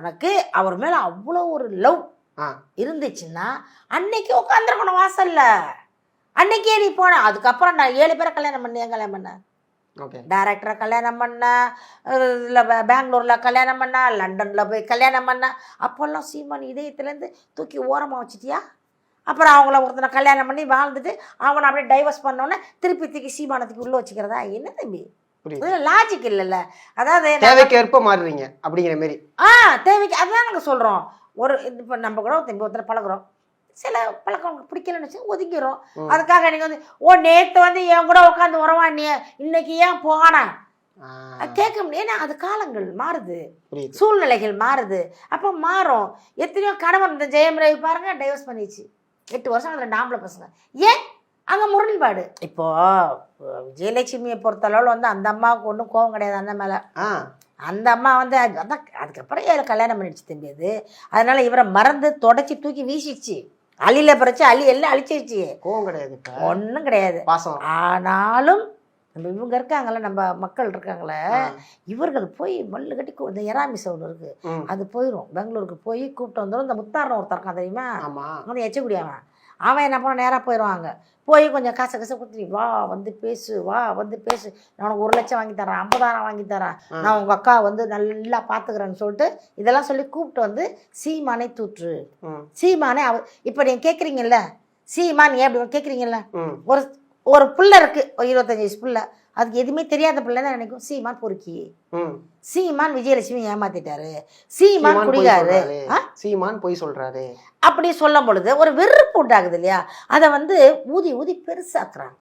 உனக்கு அவர் மேலே அவ்வளோ ஒரு லவ் இருந்துச்சுன்னா அன்னைக்கு உட்காந்துருக்கணும் வாசல்ல. அன்னைக்கே நீ போன. அதுக்கப்புறம் நான் 7 பேரை கல்யாணம் பண்ணேன். டைரக்டரை கல்யாணம் பண்ண, இல்லை பெங்களூரில் கல்யாணம் பண்ண, லண்டனில் போய் கல்யாணம் பண்ண. அப்போல்லாம் சீமான் இதயத்துலேருந்து தூக்கி ஓரமாக வச்சுட்டியா? அப்புறம் அவங்கள ஒருத்தனை கல்யாணம் பண்ணி வாழ்ந்துட்டு அவனை அப்படியே டைவர்ஸ் பண்ணோன்னே திருப்பி தூக்கி சீமானத்துக்கு உள்ளே வச்சுக்கிறதா? என்ன தம்பி, லாஜிக் இல்லைல்ல. அதாவது தேவைக்கேற்ப மாறுறீங்க அப்படிங்கிற மாதிரி. தேவைக்கு அதுதான் நாங்கள் சொல்கிறோம். ஒரு இப்போ நம்ம கூட தம்பி ஒருத்தனை பழகுறோம், சில பழக்கம் பிடிக்கலன்னு வச்சு ஒதுங்கிறோம். அதுக்காக நீங்கள் வந்து நேற்று வந்து என் கூட உட்காந்து உறவா நீ இன்னைக்கு ஏன் போன கேட்க முடியும். ஏன்னா அது காலங்கள் மாறுது, சூழ்நிலைகள் மாறுது. அப்போ மாறும். எத்தனையோ கணவன் இந்த ஜெயம் ரவி பாருங்க டைவர்ஸ் பண்ணிச்சு, 8 வருஷம் அதில் 2 ஆம்பளை பசங்க. ஏன் அங்கே முரண்பாடு. இப்போ விஜயலட்சுமியை பொறுத்தளவில் வந்து அந்த அம்மாவுக்கு ஒன்றும் கோவம் கிடையாது அண்ணன் மேலே. அந்த அம்மா வந்து அதான் அதுக்கப்புறம் ஏழை கல்யாணம் பண்ணிடுச்சு தம்பி. அது அதனால இவரை மறந்து தொடச்சி தூக்கி வீசிடுச்சு. அள்ளியில் பறிச்சு அள்ளி எல்லாம் அழிச்சிருச்சு. கோவம் கிடையாது, ஒன்றும் கிடையாது. ஆனாலும் நம்ம இவங்க இருக்காங்களே, நம்ம மக்கள் இருக்காங்களே, இவர்கள் போய் மல்லு கட்டி இந்த எராமிஸ் ஒன்று இருக்கு, அது போயிடும். பெங்களூருக்கு போய் கூப்பிட்டு வந்துடும். இந்த முத்தாரன் ஒருத்தர் இருக்கான் தெரியுமா, வந்து எச்சக்கூடியவன், அவன் என்ன பண்ண நேராக போயிடுவாங்க. போய் கொஞ்சம் காசை கொடுத்துட்டு வா வந்து பேசு, வா வந்து பேசு, நான் உனக்கு 1 லட்சம் வாங்கி தரேன், 50,000 வாங்கி தரேன், நான் உங்கள் அக்கா வந்து நல்லா பார்த்துக்கிறேன்னு சொல்லிட்டு இதெல்லாம் சொல்லி கூப்பிட்டு வந்து சீமானை தூற்று. சீமானே இப்போ நீங்கள் கேட்குறீங்கல்ல, சீமான் ஏன் அப்படி கேட்குறீங்கல்ல, ஒரு பிள்ளை இருக்கு, ஒரு 25 வயசு பிள்ளை, அதுக்கு எதுவுமே தெரியாத பிள்ளை தான் நினைக்கும் சீமான் பொறுக்கி, சீமான் விஜயலட்சுமி ஏமாத்திட்டாரு, சீமான் குடிகாரு, சீமான் பொய் சொல்றாரு அப்படி சொல்லும் பொழுது ஒரு வெறுப்பு உண்டாகுது இல்லையா? அதை வந்து ஊதி ஊதி பெருசாக்குறாங்க.